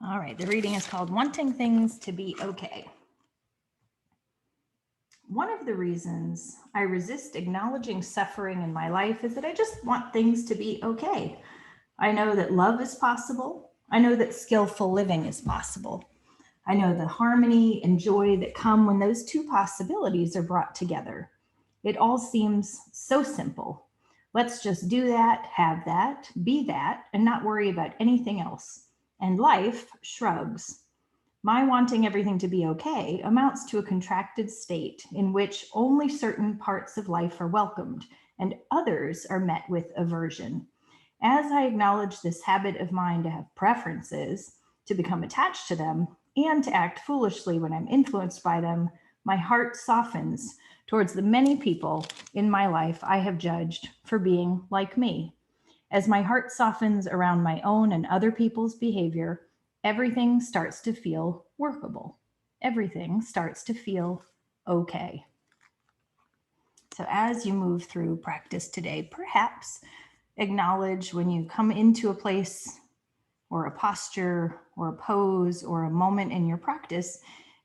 All right, the reading is called Wanting Things to Be Okay. One of the reasons I resist acknowledging suffering in my life is that I just want things to be okay. I know that love is possible. I know that skillful living is possible. I know the harmony and joy that come when those two possibilities are brought together. It all seems so simple. Let's just do that, have that, be that, and not worry about anything else. And life shrugs. My wanting everything to be okay amounts to a contracted state in which only certain parts of life are welcomed and others are met with aversion. As I acknowledge this habit of mine to have preferences, to become attached to them, and to act foolishly when I'm influenced by them, my heart softens towards the many people in my life I have judged for being like me. As my heart softens around my own and other people's behavior, everything starts to feel workable. Everything starts to feel okay. So, as you move through practice today, perhaps acknowledge when you come into a place or a posture or a pose or a moment in your practice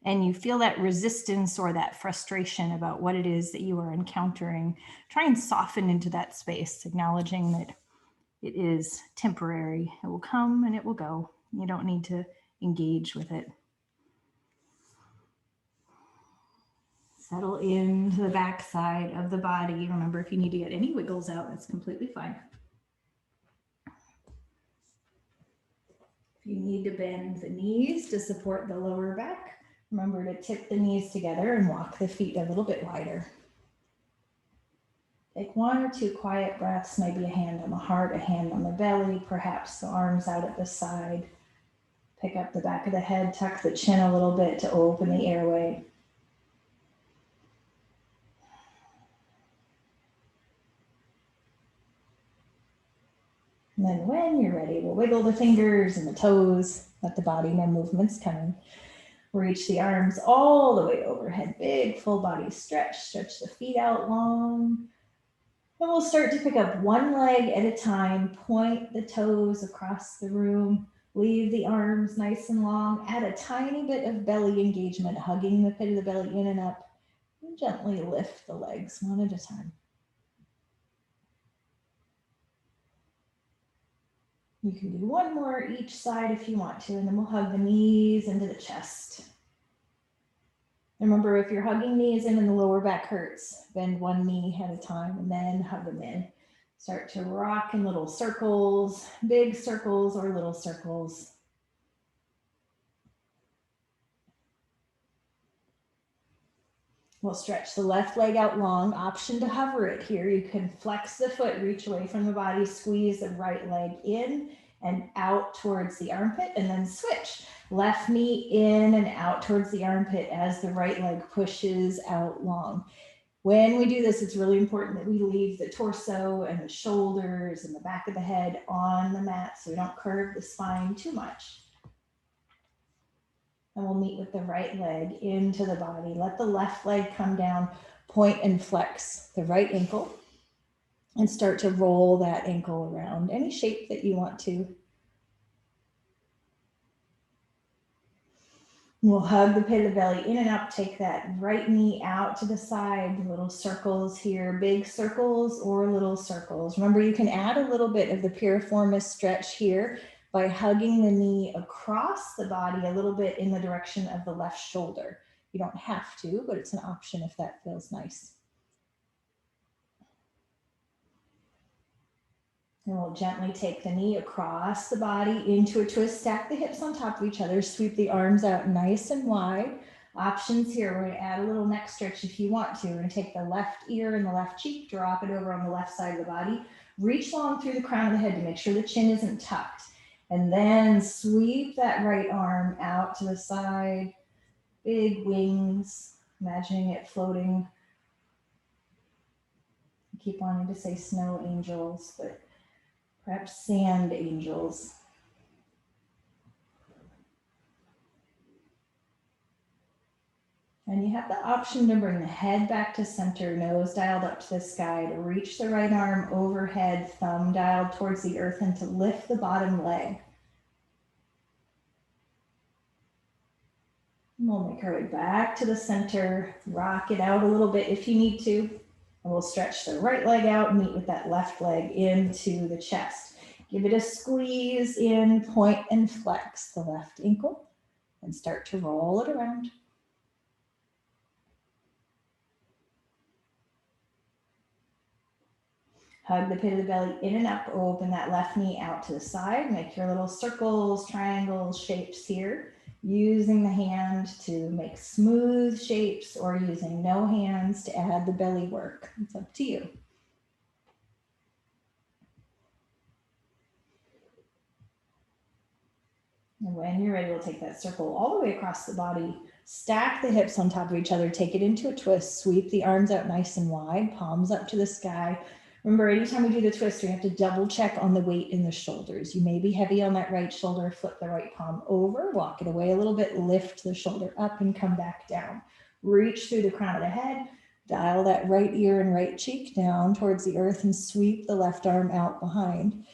and you feel that resistance or that frustration about what it is that you are encountering, try and soften into that space, acknowledging that it is temporary. It will come and it will go. You don't need to engage with it. Settle into the back side of the body. Remember, if you need to get any wiggles out, that's completely fine. If you need to bend the knees to support the lower back, remember to tip the knees together and walk the feet a little bit wider. Take 1 or 2 quiet breaths, maybe a hand on the heart, a hand on the belly, perhaps the arms out at the side. Pick up the back of the head, tuck the chin a little bit to open the airway. And then when you're ready, we'll wiggle the fingers and the toes, let the body know movement's coming. Reach the arms all the way overhead, big full body stretch. Stretch the feet out long. And we'll start to pick up one leg at a time, point the toes across the room, leave the arms nice and long, add a tiny bit of belly engagement, hugging the pit of the belly in and up, and gently lift the legs one at a time. You can do one more each side if you want to, and then we'll hug the knees into the chest. Remember, if you're hugging knees in and the lower back hurts, bend one knee at a time and then hug them in. Start to rock in little circles, big circles or little circles. We'll stretch the left leg out long. Option to hover it here. You can flex the foot, reach away from the body, squeeze the right leg in and out towards the armpit, and then switch. Left knee in and out towards the armpit as the right leg pushes out long. When we do this, it's really important that we leave the torso and the shoulders and the back of the head on the mat so we don't curve the spine too much. And we'll meet with the right leg into the body. Let the left leg come down, point and flex the right ankle, and start to roll that ankle around any shape that you want to. We'll hug the pit of the belly in and up, take that right knee out to the side, little circles here, big circles or little circles. Remember, you can add a little bit of the piriformis stretch here by hugging the knee across the body a little bit in the direction of the left shoulder. You don't have to, but it's an option if that feels nice. And we'll gently take the knee across the body into a twist, stack the hips on top of each other, sweep the arms out nice and wide. Options here, we're gonna add a little neck stretch if you want to. We're gonna take the left ear and the left cheek, drop it over on the left side of the body, reach long through the crown of the head to make sure the chin isn't tucked. And then sweep that right arm out to the side, big wings, imagining it floating. I keep wanting to say snow angels, but perhaps sand angels. And you have the option to bring the head back to center, nose dialed up to the sky, to reach the right arm overhead, thumb dialed towards the earth, and to lift the bottom leg. And we'll make our way back to the center, rock it out a little bit if you need to. And we'll stretch the right leg out, meet with that left leg into the chest. Give it a squeeze in, point and flex the left ankle and start to roll it around. Hug the pit of the belly in and up, open that left knee out to the side, make your little circles, triangles, shapes here, using the hand to make smooth shapes or using no hands to add the belly work. It's up to you. And when you're ready, we'll take that circle all the way across the body, stack the hips on top of each other, take it into a twist, sweep the arms out nice and wide, palms up to the sky. Remember, anytime we do the twist, we have to double check on the weight in the shoulders. You may be heavy on that right shoulder, flip the right palm over, walk it away a little bit, lift the shoulder up and come back down. Reach through the crown of the head, dial that right ear and right cheek down towards the earth and sweep the left arm out behind.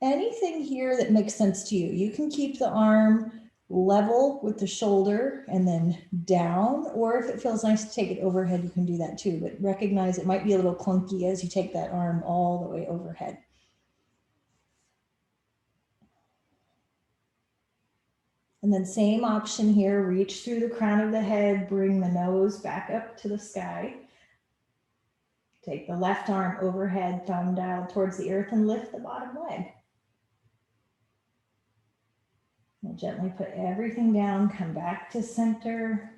Anything here that makes sense to you. You can keep the arm level with the shoulder and then down, or if it feels nice to take it overhead, you can do that too, but recognize it might be a little clunky as you take that arm all the way overhead. And then same option here, reach through the crown of the head, bring the nose back up to the sky. Take the left arm overhead, thumb dialed towards the earth and lift the bottom leg. We'll gently put everything down, come back to center,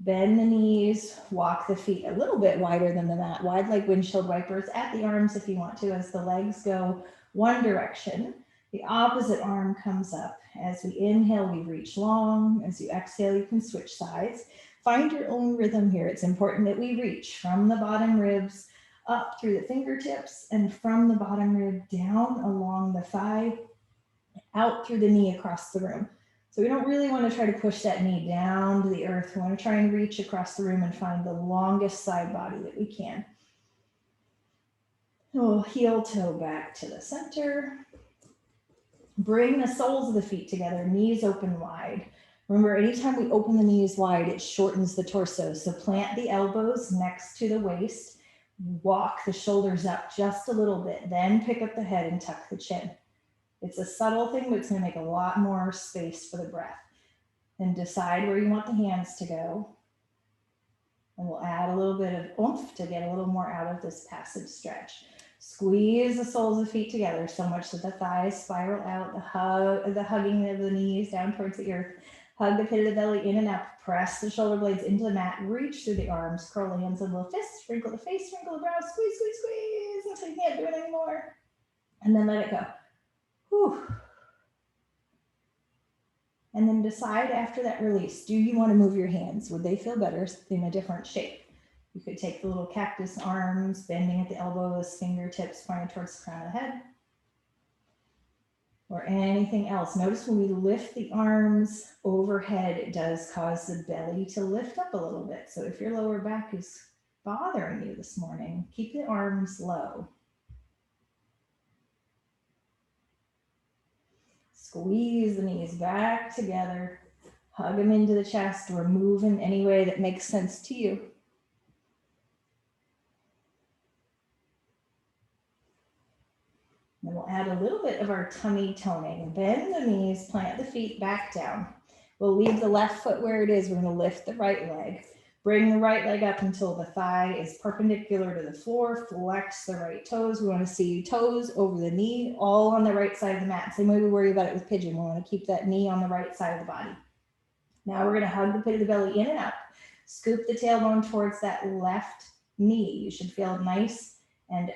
bend the knees, walk the feet a little bit wider than the mat, wide like windshield wipers at the arms if you want to, as the legs go one direction. The opposite arm comes up. As we inhale, we reach long. As you exhale, you can switch sides. Find your own rhythm here. It's important that we reach from the bottom ribs up through the fingertips and from the bottom rib down along the thigh, out through the knee across the room. So we don't really want to try to push that knee down to the earth. We want to try and reach across the room and find the longest side body that we can. We'll heel toe back to the center. Bring the soles of the feet together, knees open wide. Remember, anytime we open the knees wide, it shortens the torso. So plant the elbows next to the waist, walk the shoulders up just a little bit, then pick up the head and tuck the chin. It's a subtle thing, but it's going to make a lot more space for the breath. And decide where you want the hands to go. And we'll add a little bit of oomph to get a little more out of this passive stretch. Squeeze the soles of the feet together so much that the thighs spiral out, the hugging of the knees down towards the earth. Hug the pit of the belly in and up. Press the shoulder blades into the mat. Reach through the arms. Curl the hands into the fists. Wrinkle the face. Wrinkle the brow. Squeeze, squeeze, squeeze until you can't do it anymore. And then let it go. Whew. And then decide after that release, do you want to move your hands? Would they feel better in a different shape? You could take the little cactus arms, bending at the elbows, fingertips pointing towards the crown of the head. Or anything else. Notice when we lift the arms overhead, it does cause the belly to lift up a little bit. So if your lower back is bothering you this morning, keep the arms low. Squeeze the knees back together, hug them into the chest, or move in any way that makes sense to you. Then we'll add a little bit of our tummy toning. Bend the knees, plant the feet back down. We'll leave the left foot where it is. We're going to lift the right leg. Bring the right leg up until the thigh is perpendicular to the floor. Flex the right toes. We want to see toes over the knee, all on the right side of the mat. Same way we worry about it with pigeon. We want to keep that knee on the right side of the body. Now we're going to hug the pit of the belly in and up. Scoop the tailbone towards that left knee. You should feel nice and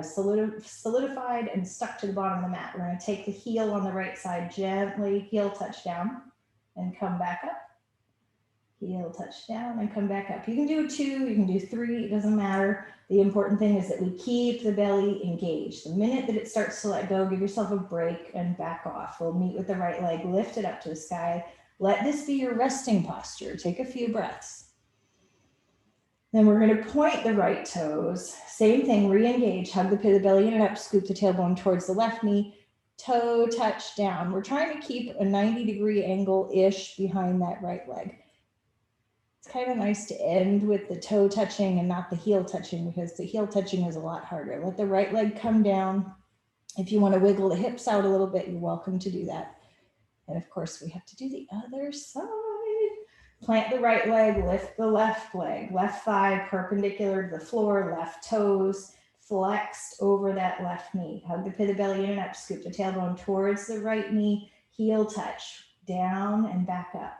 solidified and stuck to the bottom of the mat. We're going to take the heel on the right side, gently heel touch down and come back up. Heel touch down and come back up. You can do 2, you can do 3, it doesn't matter. The important thing is that we keep the belly engaged. The minute that it starts to let go, give yourself a break and back off. We'll meet with the right leg, lift it up to the sky. Let this be your resting posture. Take a few breaths. Then we're going to point the right toes. Same thing, re-engage, hug the pit of the belly in and up, scoop the tailbone towards the left knee. toe touch down. We're trying to keep a 90-degree angle-ish behind that right leg. It's kind of nice to end with the toe touching and not the heel touching, because the heel touching is a lot harder. Let the right leg come down. If you want to wiggle the hips out a little bit, you're welcome to do that. And of course, we have to do the other side. Plant the right leg, lift the left leg, left thigh perpendicular to the floor, left toes flexed over that left knee. Hug the pit of belly in and up, scoop the tailbone towards the right knee, heel touch, down and back up.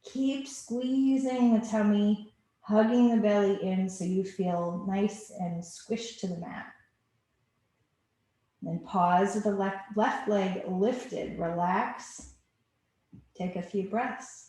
Keep squeezing the tummy, hugging the belly in so you feel nice and squished to the mat. Then pause with the left leg lifted, relax, take a few breaths.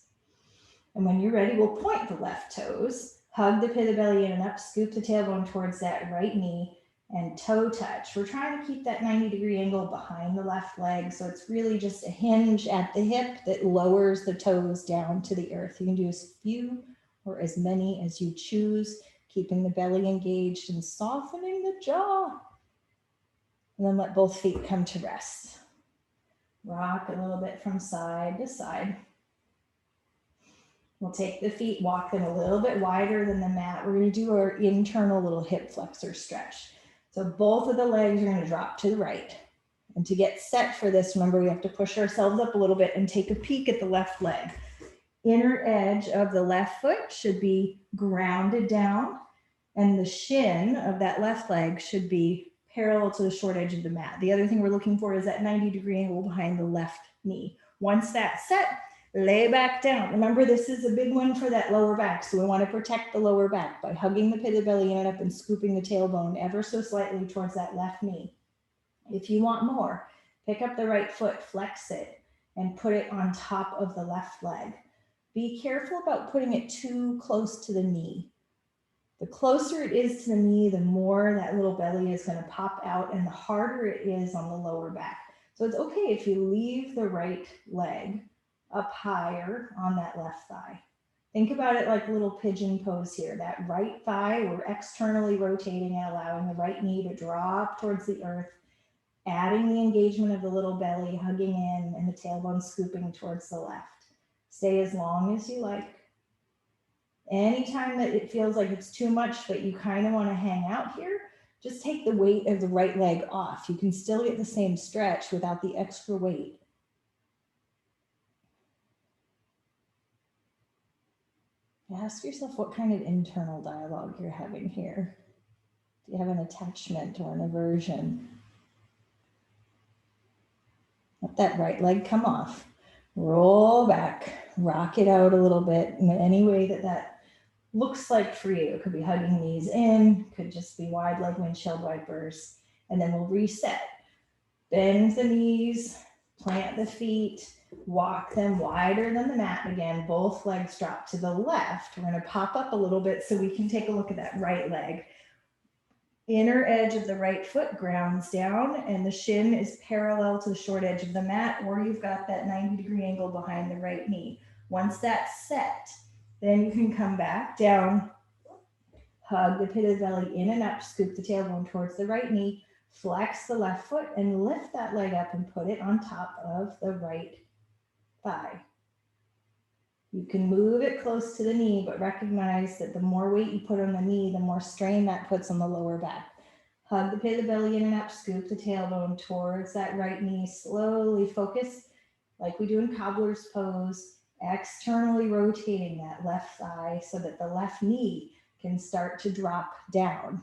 And when you're ready, we'll point the left toes, hug the pit of the belly in and up, scoop the tailbone towards that right knee, and toe touch. We're trying to keep that 90-degree angle behind the left leg, so it's really just a hinge at the hip that lowers the toes down to the earth. You can do as few or as many as you choose, keeping the belly engaged and softening the jaw. And then let both feet come to rest. Rock a little bit from side to side. We'll take the feet, walk them a little bit wider than the mat. We're going to do our internal little hip flexor stretch. So both of the legs are going to drop to the right. And to get set for this, remember we have to push ourselves up a little bit and take a peek at the left leg. Inner edge of the left foot should be grounded down, and the shin of that left leg should be parallel to the short edge of the mat. The other thing we're looking for is that 90-degree angle behind the left knee. Once that's set, lay back down. Remember, this is a big one for that lower back, so we want to protect the lower back by hugging the pit of the belly in and up and scooping the tailbone ever so slightly towards that left knee. If you want more, pick up the right foot, flex it, and put it on top of the left leg. Be careful about putting it too close to the knee. The closer it is to the knee, the more that little belly is going to pop out and the harder it is on the lower back. So it's okay if you leave the right leg up higher on that left thigh. Think about it like a little pigeon pose here. That right thigh, we're externally rotating and allowing the right knee to drop towards the earth, adding the engagement of the little belly, hugging in, and the tailbone scooping towards the left. Stay as long as you like. Anytime that it feels like it's too much, but you kind of want to hang out here, just take the weight of the right leg off. You can still get the same stretch without the extra weight. Ask yourself what kind of internal dialogue you're having here. Do you have an attachment or an aversion? Let that right leg come off. Roll back, rock it out a little bit in any way that looks like for you. It could be hugging knees in, could just be wide leg windshield wipers. And then we'll reset. Bend the knees, plant the feet, walk them wider than the mat again. Both legs drop to the left. We're going to pop up a little bit so we can take a look at that right leg. Inner edge of the right foot grounds down and the shin is parallel to the short edge of the mat, or you've got that 90-degree angle behind the right knee. Once that's set, then you can come back down, hug the pit of the belly in and up, scoop the tailbone towards the right knee, flex the left foot and lift that leg up and put it on top of the right thigh. You can move it close to the knee, but recognize that the more weight you put on the knee, the more strain that puts on the lower back. Hug the pit of the belly in and up, scoop the tailbone towards that right knee. Slowly focus, like we do in cobbler's pose, externally rotating that left thigh so that the left knee can start to drop down.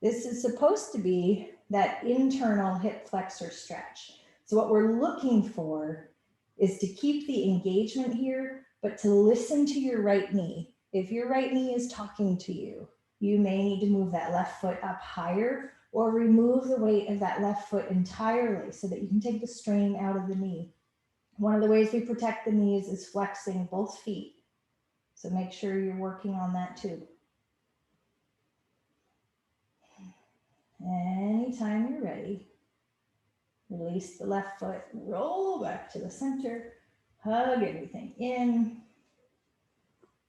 This is supposed to be that internal hip flexor stretch. So what we're looking for is to keep the engagement here, but to listen to your right knee. If your right knee is talking to you, you may need to move that left foot up higher or remove the weight of that left foot entirely so that you can take the strain out of the knee. One of the ways we protect the knees is flexing both feet. So make sure you're working on that too. Anytime you're ready, release the left foot, roll back to the center, hug everything in.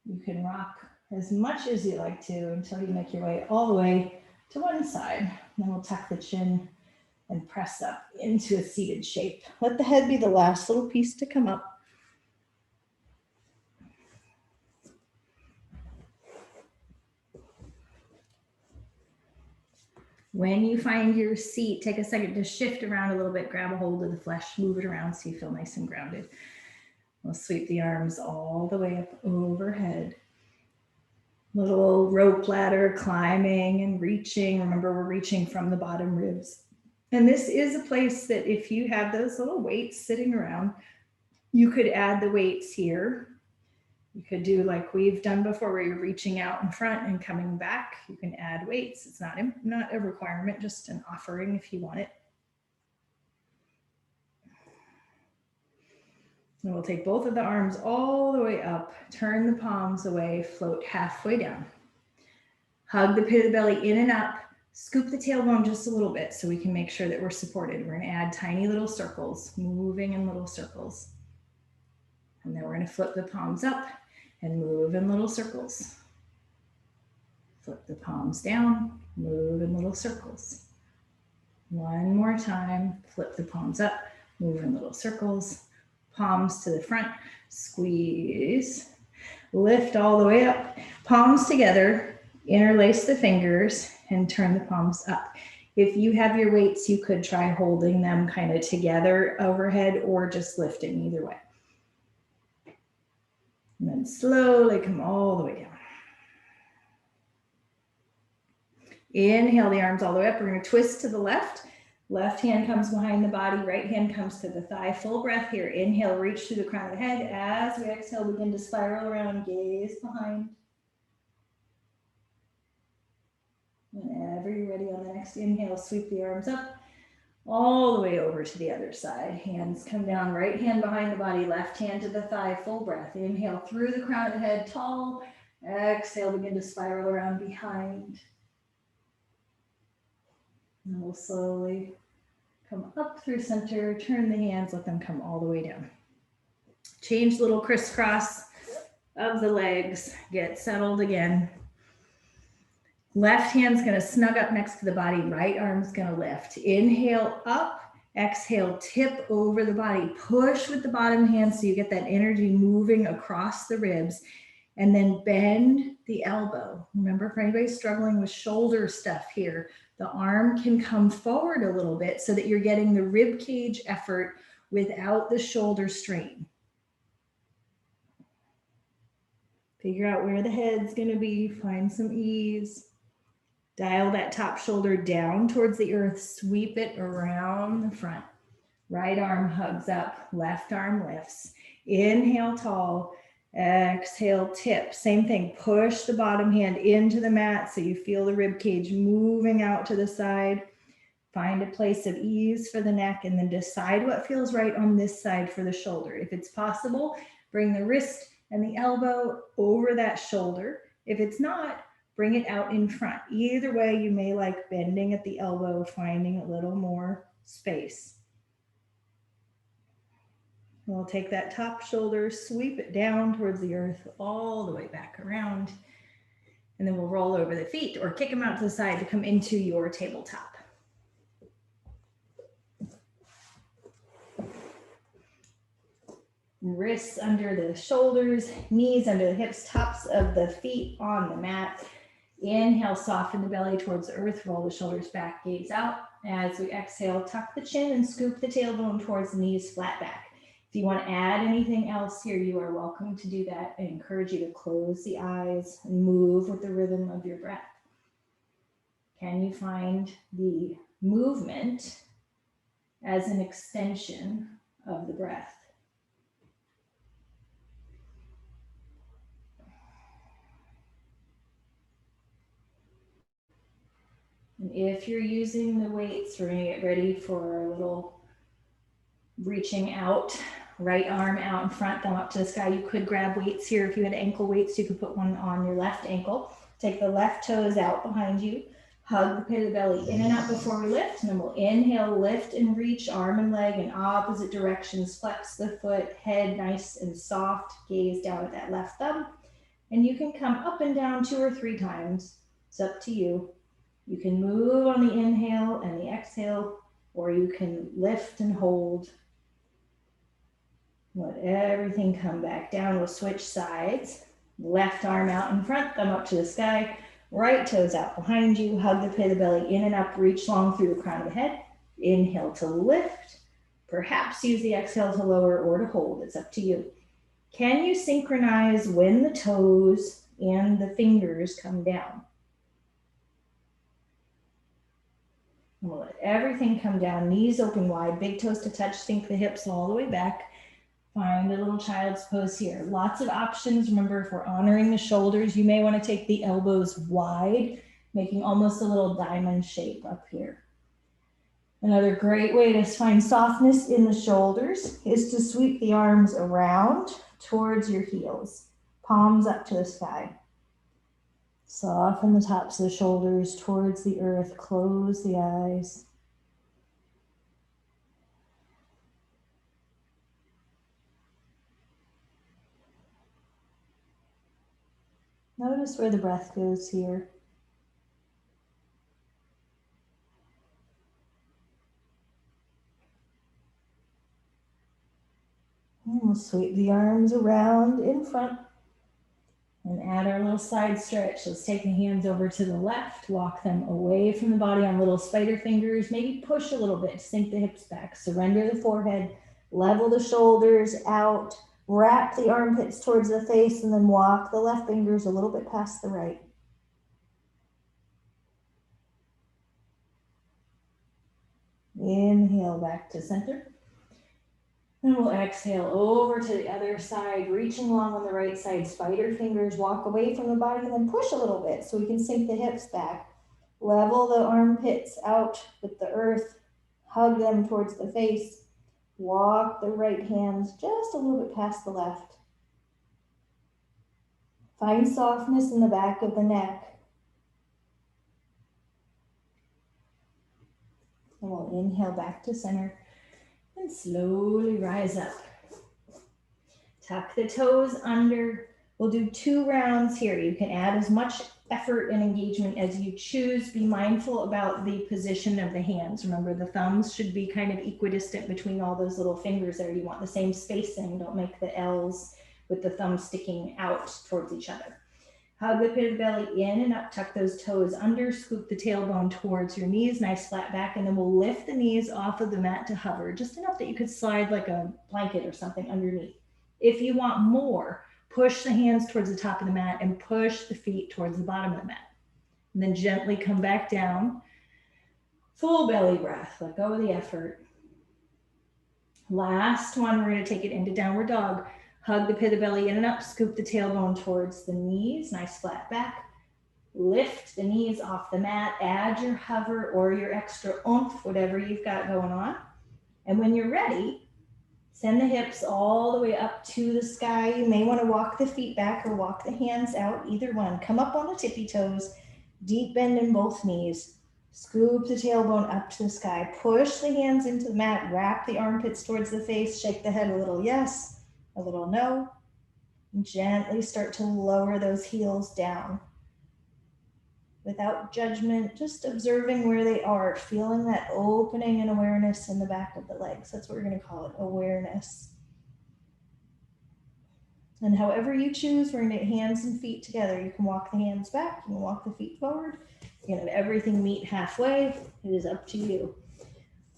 You can rock as much as you like to until you make your way all the way to one side. Then we'll tuck the chin and press up into a seated shape. Let the head be the last little piece to come up. When you find your seat, take a second to shift around a little bit, grab a hold of the flesh, move it around so you feel nice and grounded. We'll sweep the arms all the way up overhead. Little rope ladder climbing and reaching. Remember, we're reaching from the bottom ribs. And this is a place that if you have those little weights sitting around, you could add the weights here. You could do like we've done before, where you're reaching out in front and coming back. You can add weights. It's not a requirement, just an offering if you want it. And we'll take both of the arms all the way up, turn the palms away, float halfway down. Hug the pit of the belly in and up, scoop the tailbone just a little bit so we can make sure that we're supported. We're gonna add tiny little circles, moving in little circles. And then we're gonna flip the palms up and move in little circles. Flip the palms down, move in little circles. One more time, flip the palms up, move in little circles. Palms to the front, squeeze, lift all the way up, palms together, interlace the fingers and turn the palms up. If you have your weights, you could try holding them kind of together overhead or just lifting either way. And then slowly come all the way down. Inhale the arms all the way up. We're going to twist to the left. Left hand comes behind the body, right hand comes to the thigh. Full breath here. Inhale, reach through the crown of the head. As we exhale, begin to spiral around, gaze behind. Whenever you're ready on the next inhale, sweep the arms up all the way over to the other side. Hands come down, right hand behind the body, left hand to the thigh. Full breath. Inhale through the crown of the head, tall. Exhale, begin to spiral around behind. And we'll slowly come up through center, turn the hands, let them come all the way down. Change little crisscross of the legs, get settled again. Left hand's gonna snug up next to the body, right arm's gonna lift. Inhale up, exhale, tip over the body. Push with the bottom hand so you get that energy moving across the ribs. And then bend the elbow. Remember, for anybody struggling with shoulder stuff here, the arm can come forward a little bit so that you're getting the rib cage effort without the shoulder strain. Figure out where the head's gonna be, find some ease. Dial that top shoulder down towards the earth, sweep it around the front. Right arm hugs up, left arm lifts. Inhale tall. Exhale, tip. Same thing. Push the bottom hand into the mat so you feel the rib cage moving out to the side. Find a place of ease for the neck and then decide what feels right on this side for the shoulder. If it's possible, bring the wrist and the elbow over that shoulder. If it's not, bring it out in front. Either way, you may like bending at the elbow, finding a little more space. We'll take that top shoulder, sweep it down towards the earth, all the way back around. And then we'll roll over the feet or kick them out to the side to come into your tabletop. Wrists under the shoulders, knees under the hips, tops of the feet on the mat. Inhale, soften the belly towards the earth, roll the shoulders back, gaze out. As we exhale, tuck the chin and scoop the tailbone towards the knees, flat back. If you want to add anything else here, you are welcome to do that. I encourage you to close the eyes and move with the rhythm of your breath. Can you find the movement as an extension of the breath? And if you're using the weights, we're going to get ready for a little reaching out. Right arm out in front, thumb up to the sky. You could grab weights here. If you had ankle weights, you could put one on your left ankle. Take the left toes out behind you. Hug the pit of the belly in and out before we lift. And then we'll inhale, lift and reach, arm and leg in opposite directions. Flex the foot, head nice and soft. Gaze down at that left thumb. And you can come up and down 2 or 3 times. It's up to you. You can move on the inhale and the exhale. or you can lift and hold. Let everything come back down. We'll switch sides. Left arm out in front, thumb up to the sky. Right toes out behind you. Hug the pit of the belly in and up. Reach long through the crown of the head. Inhale to lift. Perhaps use the exhale to lower or to hold. It's up to you. Can you synchronize when the toes and the fingers come down? And we'll let everything come down. Knees open wide. Big toes to touch. Sink the hips all the way back. Find a little child's pose here. Lots of options. Remember, if we're honoring the shoulders, you may want to take the elbows wide, making almost a little diamond shape up here. Another great way to find softness in the shoulders is to sweep the arms around towards your heels, palms up to the sky. Soften the tops of the shoulders towards the earth. Close the eyes. Notice where the breath goes here. And we'll sweep the arms around in front and add our little side stretch. Let's take the hands over to the left, walk them away from the body on little spider fingers, maybe push a little bit, sink the hips back, surrender the forehead, level the shoulders out, wrap the armpits towards the face, and then walk the left fingers a little bit past the right. Inhale back to center. And we'll exhale over to the other side, reaching along on the right side, spider fingers, walk away from the body, and then push a little bit so we can sink the hips back. Level the armpits out with the earth, hug them towards the face. Walk the right hands just a little bit past the left. Find softness in the back of the neck. And we'll inhale back to center and slowly rise up. Tuck the toes under. We'll do 2 rounds here. You can add as much effort and engagement as you choose. Be mindful about the position of the hands. Remember, the thumbs should be kind of equidistant between all those little fingers there. You want the same spacing. Don't make the L's with the thumbs sticking out towards each other. Hug the pit of the belly in and up. Tuck those toes under. Scoop the tailbone towards your knees. Nice flat back. And then we'll lift the knees off of the mat to hover. Just enough that you could slide like a blanket or something underneath. If you want more, push the hands towards the top of the mat and push the feet towards the bottom of the mat. And then gently come back down. Full belly breath. Let go of the effort. Last one, we're going to take it into downward dog. Hug the pit of the belly in and up. Scoop the tailbone towards the knees. Nice flat back. Lift the knees off the mat. Add your hover or your extra oomph, whatever you've got going on. And when you're ready, send the hips all the way up to the sky. You may want to walk the feet back or walk the hands out, either one. Come up on the tippy toes, deep bend in both knees. Scoop the tailbone up to the sky. Push the hands into the mat, wrap the armpits towards the face, shake the head a little yes, a little no. And gently start to lower those heels down. Without judgment, just observing where they are, feeling that opening and awareness in the back of the legs. That's what we're going to call it, awareness. And however you choose, we're going to get hands and feet together. You can walk the hands back, you can walk the feet forward. You can have everything meet halfway. It is up to you.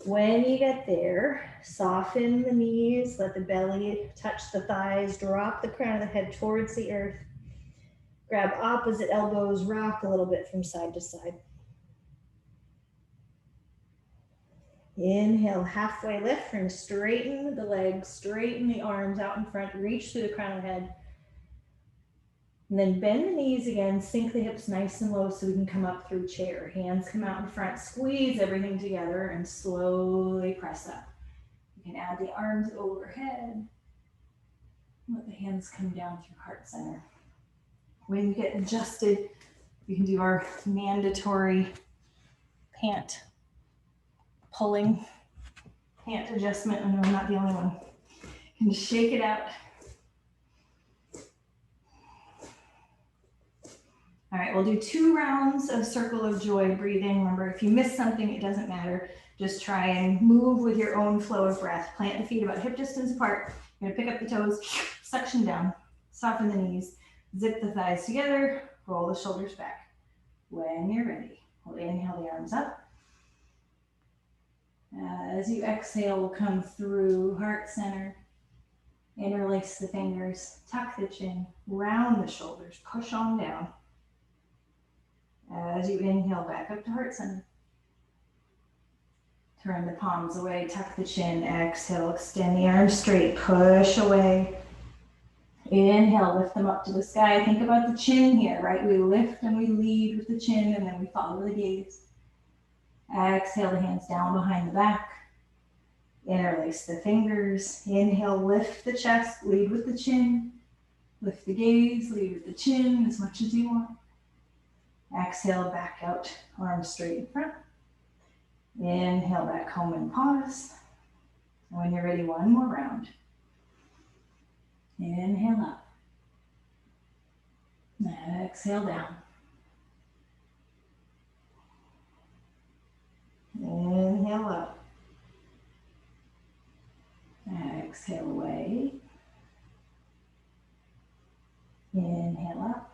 When you get there, soften the knees, let the belly touch the thighs, drop the crown of the head towards the earth. Grab opposite elbows, rock a little bit from side to side. Inhale, halfway lift, and straighten the legs, straighten the arms out in front, reach through the crown of the head. And then bend the knees again, sink the hips nice and low so we can come up through chair. Hands come out in front, squeeze everything together and slowly press up. You can add the arms overhead. Let the hands come down through heart center. When you get adjusted, we can do our mandatory pant pulling, pant adjustment. I know I'm not the only one. You can just shake it out. All right, we'll do 2 rounds of circle of joy breathing. Remember, if you miss something, it doesn't matter. Just try and move with your own flow of breath. Plant the feet about hip distance apart. You're gonna pick up the toes, suction down, soften the knees, zip the thighs together, roll the shoulders back. When you're ready, we'll inhale the arms up. As you exhale, we'll come through heart center, interlace the fingers, tuck the chin, round the shoulders, push on down. As you inhale, back up to heart center. Turn the palms away, tuck the chin, exhale, extend the arms straight, push away. Inhale, lift them up to the sky. Think about the chin here, right? We lift and we lead with the chin and then we follow the gaze. Exhale, the hands down behind the back. Interlace the fingers. Inhale, lift the chest, lead with the chin. Lift the gaze, lead with the chin as much as you want. Exhale, back out, arms straight in front. Inhale, back home and pause. When you're ready, one more round. Inhale up. Exhale down. Inhale up. Exhale away. Inhale up.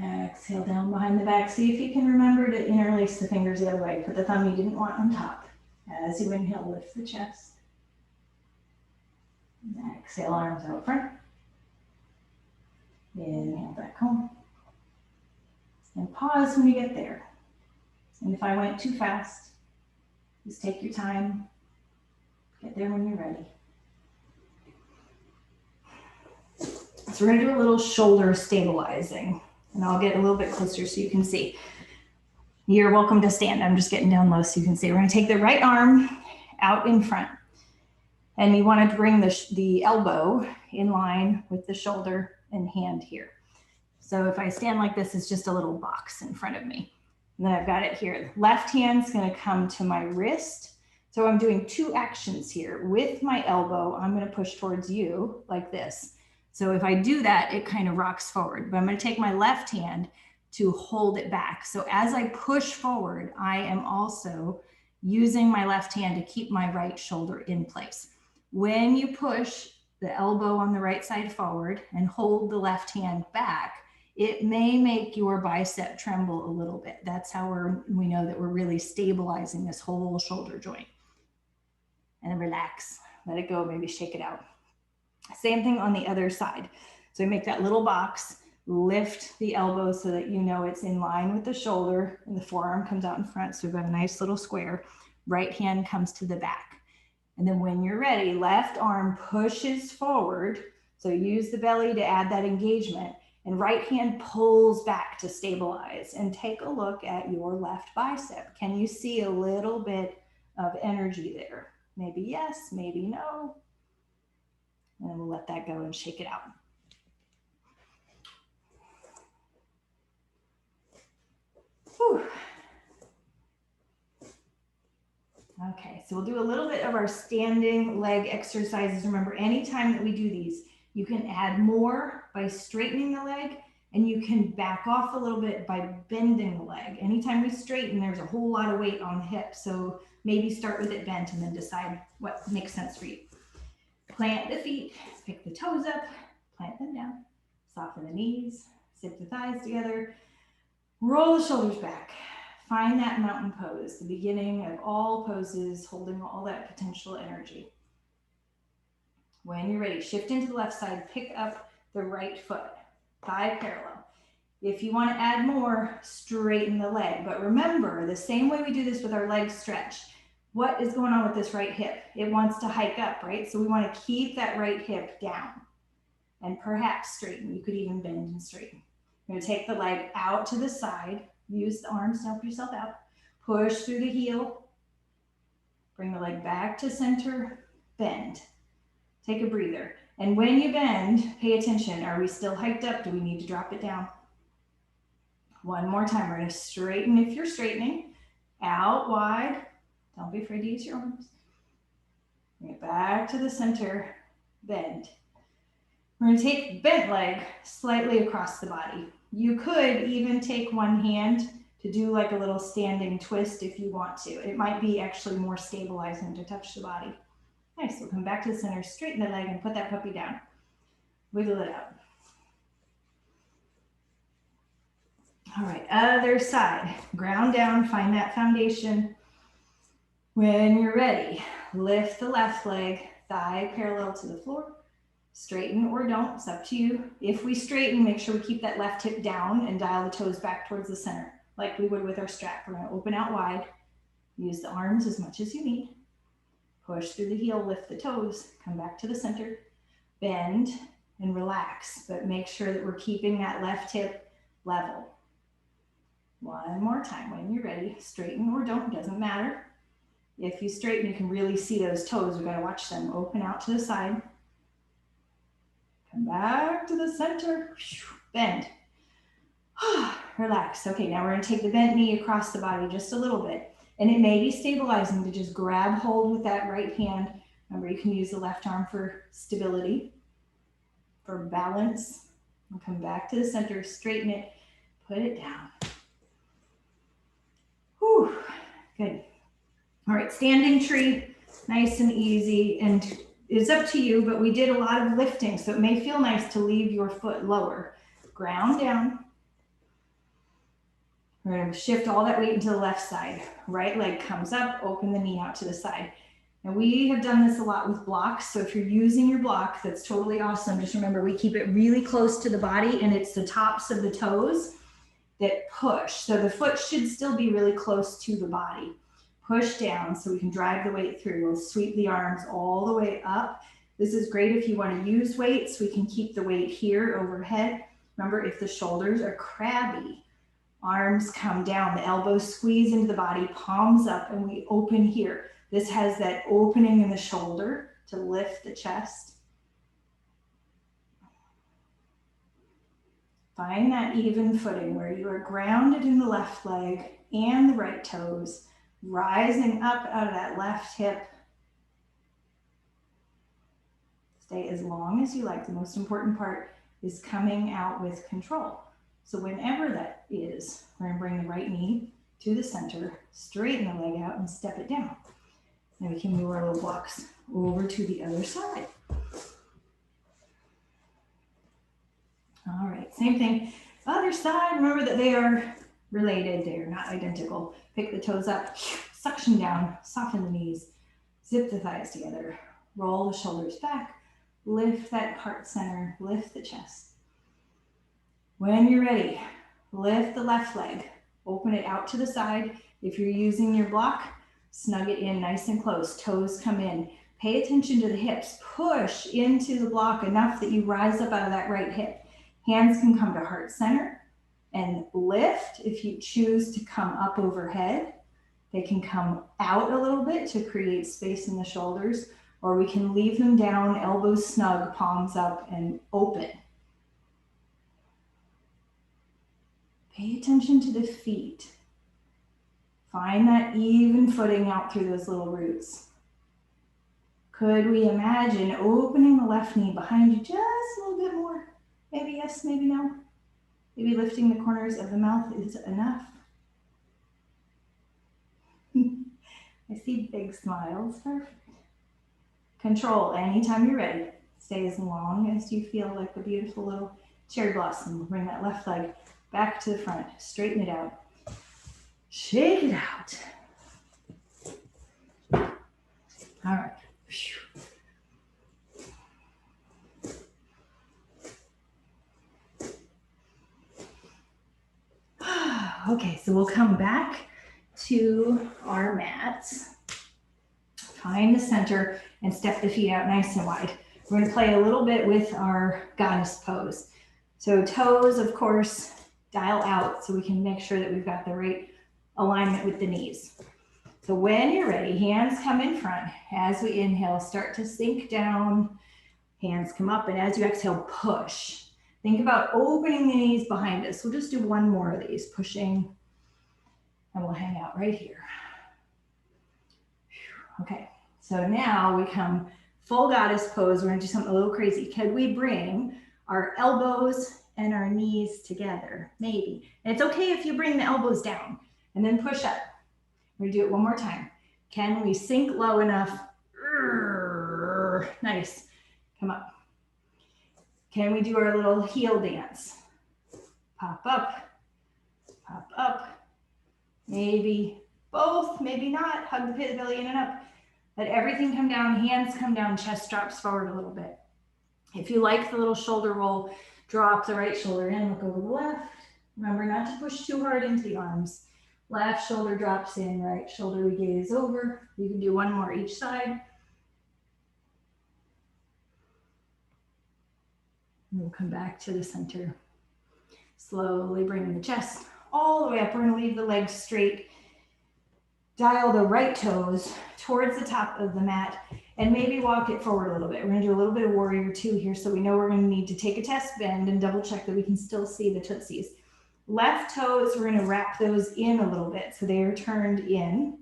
Exhale down behind the back. See if you can remember to interlace the fingers the other way. Put the thumb you didn't want on top. As you inhale, lift the chest. Exhale, arms out front. Inhale, back home. And pause when you get there. And if I went too fast, just take your time. Get there when you're ready. So we're going to do a little shoulder stabilizing. And I'll get a little bit closer so you can see. You're welcome to stand. I'm just getting down low so you can see. We're going to take the right arm out in front. And you want to bring the elbow in line with the shoulder and hand here. So if I stand like this, it's just a little box in front of me. And then I've got it here. Left hand's going to come to my wrist. So I'm doing two actions here. With my elbow, I'm going to push towards you like this. So if I do that, it kind of rocks forward. But I'm going to take my left hand to hold it back. So as I push forward, I am also using my left hand to keep my right shoulder in place. When you push the elbow on the right side forward and hold the left hand back, it may make your bicep tremble a little bit. That's how we know that we're really stabilizing this whole shoulder joint. And then relax, let it go, maybe shake it out. Same thing on the other side. So you make that little box, lift the elbow so that you know it's in line with the shoulder and the forearm comes out in front. So we've got a nice little square. Right hand comes to the back. And then when you're ready, left arm pushes forward. So use the belly to add that engagement. And right hand pulls back to stabilize. And take a look at your left bicep. Can you see a little bit of energy there? Maybe yes, maybe no. And then we'll let that go and shake it out. Whew. Okay, so we'll do a little bit of our standing leg exercises. Remember, anytime that we do these, you can add more by straightening the leg, and you can back off a little bit by bending the leg. Anytime we straighten, there's a whole lot of weight on the hip. So maybe start with it bent and then decide what makes sense for you. Plant the feet, pick the toes up, plant them down, soften the knees, zip the thighs together, roll the shoulders back. Find that mountain pose, the beginning of all poses, holding all that potential energy. When you're ready, shift into the left side, pick up the right foot, thigh parallel. If you want to add more, straighten the leg. But remember, the same way we do this with our leg stretch, what is going on with this right hip? It wants to hike up, right? So we want to keep that right hip down and perhaps straighten. You could even bend and straighten. You're going to take the leg out to the side. Use the arms to help yourself out. Push through the heel. Bring the leg back to center. Bend. Take a breather. And when you bend, pay attention. Are we still hiked up? Do we need to drop it down? One more time. We're going to straighten if you're straightening. Out wide. Don't be afraid to use your arms. Bring it back to the center. Bend. We're going to take bent leg slightly across the body. You could even take one hand to do like a little standing twist if you want to. It might be actually more stabilizing to touch the body. Nice, we'll come back to the center, straighten the leg and put that puppy down. Wiggle it out. All right, other side. Ground down, find that foundation. When you're ready, lift the left leg, thigh parallel to the floor. Straighten or don't, it's up to you. If we straighten, make sure we keep that left hip down and dial the toes back towards the center, like we would with our strap. We're gonna open out wide, use the arms as much as you need. Push through the heel, lift the toes, come back to the center, bend and relax, but make sure that we're keeping that left hip level. One more time, when you're ready, straighten or don't, doesn't matter. If you straighten, you can really see those toes. We've got to watch them open out to the side. Come back to the center, bend. Relax. Okay, now we're going to take the bent knee across the body just a little bit. And it may be stabilizing to just grab hold with that right hand. Remember, you can use the left arm for stability, for balance. And come back to the center, straighten it, put it down. Whew, good. All right, standing tree, nice and easy, and it's up to you, but we did a lot of lifting, so it may feel nice to leave your foot lower. Ground down. We're going to shift all that weight into the left side. Right leg comes up, open the knee out to the side. And we have done this a lot with blocks, so if you're using your block, that's totally awesome. Just remember, we keep it really close to the body, and it's the tops of the toes that push. So the foot should still be really close to the body. Push down so we can drive the weight through. We'll sweep the arms all the way up. This is great if you want to use weights. We can keep the weight here overhead. Remember, if the shoulders are crabby, arms come down, the elbows squeeze into the body, palms up, and we open here. This has that opening in the shoulder to lift the chest. Find that even footing where you are grounded in the left leg and the right toes, rising up out of that left hip. Stay as long as you like. The most important part is coming out with control. So whenever that is, we're going to bring the right knee to the center, straighten the leg out and step it down. Then we can move our little blocks over to the other side. All right, same thing. Other side, remember that they are related. They are not identical. Pick the toes up, suction down, soften the knees, zip the thighs together, roll the shoulders back, lift that heart center, lift the chest. When you're ready, lift the left leg, open it out to the side. If you're using your block, snug it in nice and close, toes come in. Pay attention to the hips, push into the block enough that you rise up out of that right hip. Hands can come to heart center and lift. If you choose to come up overhead, they can come out a little bit to create space in the shoulders, or we can leave them down, elbows snug, palms up, and open. Pay attention to the feet. Find that even footing out through those little roots. Could we imagine opening the left knee behind you just a little bit more? Maybe yes, maybe no. Maybe lifting the corners of the mouth is enough. I see big smiles. Perfect. Control anytime you're ready. Stay as long as you feel like a beautiful little cherry blossom. Bring that left leg back to the front. Straighten it out. Shake it out. All right. Okay, so we'll come back to our mats. Find the center and step the feet out nice and wide. We're going to play a little bit with our goddess pose. So toes, of course, dial out so we can make sure that we've got the right alignment with the knees. So when you're ready, hands come in front. As we inhale, start to sink down. Hands come up, and as you exhale, push. Think about opening the knees behind us. We'll just do one more of these, pushing, and we'll hang out right here. Okay, so now we come full goddess pose. We're gonna do something a little crazy. Could we bring our elbows and our knees together, maybe. And it's okay if you bring the elbows down and then push up. We're gonna do it one more time. Can we sink low enough? Nice, come up. Can we do our little heel dance? Pop up, maybe both, maybe not. Hug the pit of the belly in and up. Let everything come down, hands come down, chest drops forward a little bit. If you like the little shoulder roll, drop the right shoulder in, look over the left. Remember not to push too hard into the arms. Left shoulder drops in, right shoulder we gaze over. You can do one more each side. And we'll come back to the center. Slowly bringing the chest all the way up. We're going to leave the legs straight. Dial the right toes towards the top of the mat and maybe walk it forward a little bit. We're going to do a little bit of warrior two here, so we know we're going to need to take a test bend and double check that we can still see the tootsies. Left toes, we're going to wrap those in a little bit so they are turned in,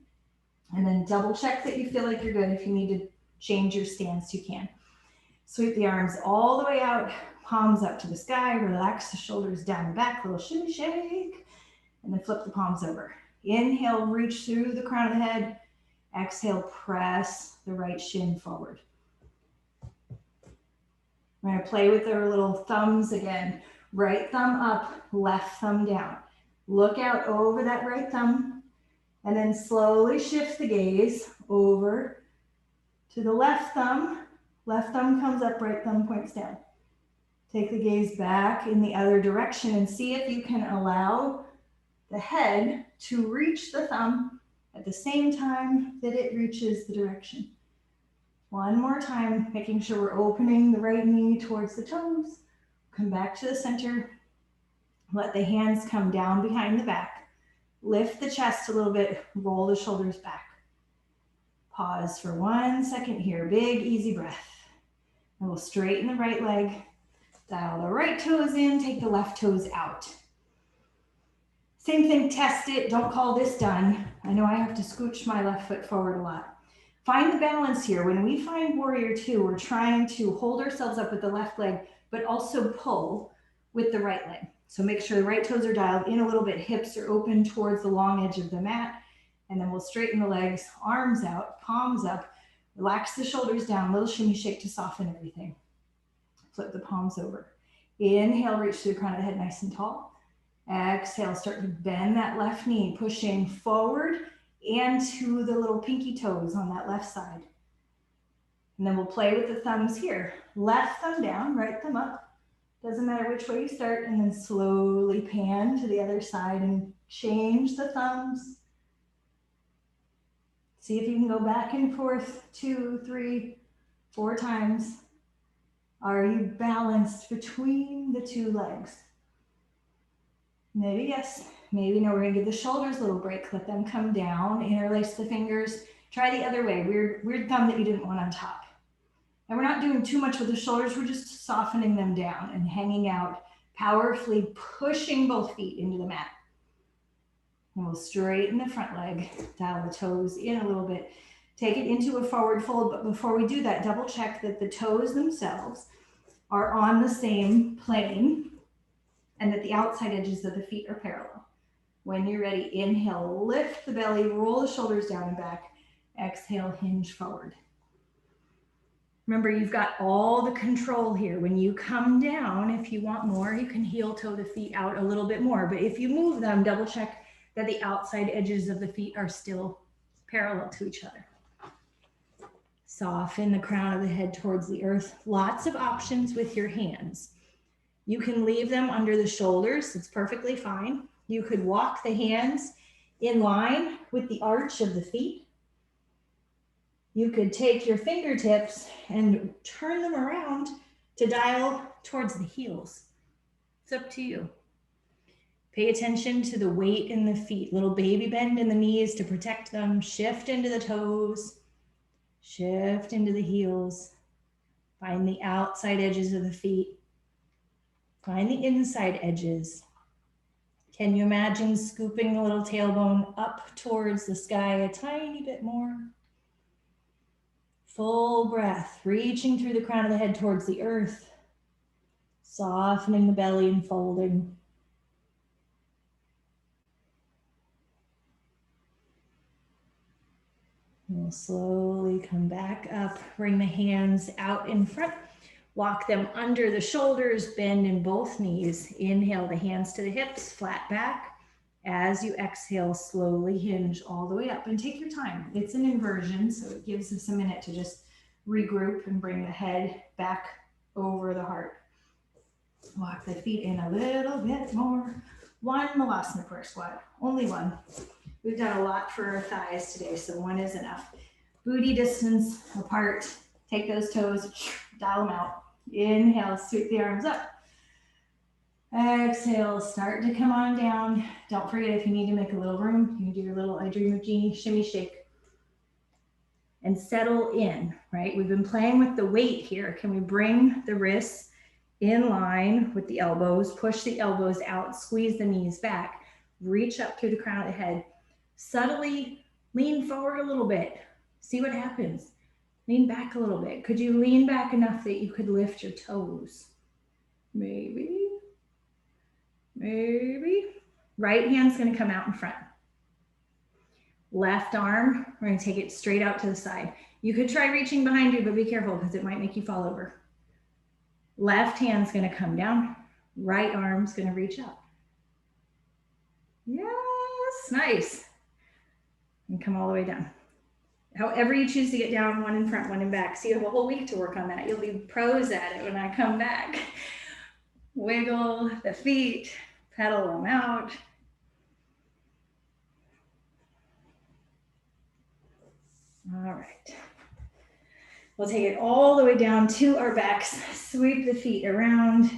and then double check that you feel like you're good. If you need to change your stance, you can. Sweep the arms all the way out, palms up to the sky, relax the shoulders down and back, little shimmy shake, and then flip the palms over. Inhale, reach through the crown of the head. Exhale, press the right shin forward. We're going to play with our little thumbs again. Right thumb up, left thumb down. Look out over that right thumb, and then slowly shift the gaze over to the left thumb. Left thumb comes up, right thumb points down. Take the gaze back in the other direction and see if you can allow the head to reach the thumb at the same time that it reaches the direction. One more time, making sure we're opening the right knee towards the toes. Come back to the center. Let the hands come down behind the back. Lift the chest a little bit, roll the shoulders back. Pause for 1 second here, big easy breath. And we'll straighten the right leg, dial the right toes in, take the left toes out. Same thing, test it, don't call this done. I know I have to scooch my left foot forward a lot. Find the balance here. When we find warrior two, we're trying to hold ourselves up with the left leg, but also pull with the right leg. So make sure the right toes are dialed in a little bit, hips are open towards the long edge of the mat, and then we'll straighten the legs, arms out, palms up, relax the shoulders down, little shimmy shake to soften everything. Flip the palms over. Inhale, reach through the crown of the head nice and tall. Exhale, start to bend that left knee, pushing forward and to the little pinky toes on that left side. And then we'll play with the thumbs here. Left thumb down, right thumb up. Doesn't matter which way you start, and then slowly pan to the other side and change the thumbs. See if you can go back and forth 2, 3, 4 times. Are you balanced between the two legs? Maybe yes, maybe no. We're gonna give the shoulders a little break. Let them come down, interlace the fingers. Try the other way, weird thumb that you didn't want on top. And we're not doing too much with the shoulders, we're just softening them down and hanging out, powerfully pushing both feet into the mat. And we'll straighten the front leg, dial the toes in a little bit, take it into a forward fold, but before we do that, double check that the toes themselves are on the same plane and that the outside edges of the feet are parallel. When you're ready, inhale, lift the belly, roll the shoulders down and back. Exhale, hinge forward. Remember, you've got all the control here. When you come down, if you want more, you can heel toe the feet out a little bit more. But if you move them, double check that the outside edges of the feet are still parallel to each other. Soften the crown of the head towards the earth. Lots of options with your hands. You can leave them under the shoulders. It's perfectly fine. You could walk the hands in line with the arch of the feet. You could take your fingertips and turn them around to dial towards the heels. It's up to you. Pay attention to the weight in the feet. Little baby bend in the knees to protect them. Shift into the toes. Shift into the heels. Find the outside edges of the feet. Find the inside edges. Can you imagine scooping the little tailbone up towards the sky a tiny bit more? Full breath, reaching through the crown of the head towards the earth. Softening the belly and folding. We'll slowly come back up, bring the hands out in front, walk them under the shoulders, bend in both knees. Inhale the hands to the hips, flat back. As you exhale, slowly hinge all the way up and take your time. It's an inversion, so it gives us a minute to just regroup and bring the head back over the heart. Walk the feet in a little bit more. One malasana prayer squat, only one. We've done a lot for our thighs today, so one is enough. Booty distance apart. Take those toes, dial them out. Inhale, sweep the arms up. Exhale, start to come on down. Don't forget, if you need to make a little room, you can do your little I Dream of Jeannie shimmy shake. And settle in, right? We've been playing with the weight here. Can we bring the wrists in line with the elbows, push the elbows out, squeeze the knees back, reach up through the crown of the head. Subtly lean forward a little bit. See what happens. Lean back a little bit. Could you lean back enough that you could lift your toes? Maybe. Maybe. Right hand's gonna come out in front. Left arm, we're gonna take it straight out to the side. You could try reaching behind you, but be careful because it might make you fall over. Left hand's gonna come down. Right arm's gonna reach up. Yes, nice. And come all the way down. However you choose to get down, one in front, one in back. So you have a whole week to work on that. You'll be pros at it when I come back. Wiggle the feet, pedal them out. All right. We'll take it all the way down to our backs. Sweep the feet around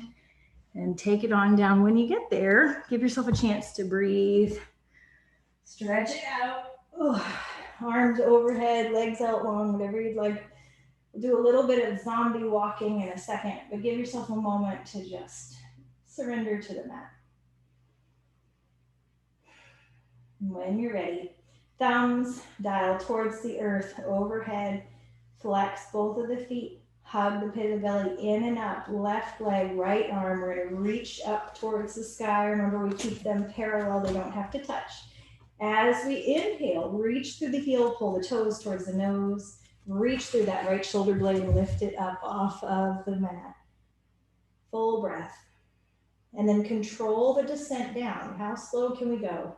and take it on down. When you get there, give yourself a chance to breathe. Stretch it out. Oh, arms overhead, legs out long, whatever you'd like. We'll do a little bit of zombie walking in a second, but give yourself a moment to just surrender to the mat. When you're ready, thumbs dial towards the earth, overhead, flex both of the feet, hug the pit of the belly in and up, left leg, right arm. We're gonna reach up towards the sky. Remember, we keep them parallel, they don't have to touch. As we inhale, reach through the heel, pull the toes towards the nose, reach through that right shoulder blade, lift it up off of the mat. Full breath. And then control the descent down. How slow can we go?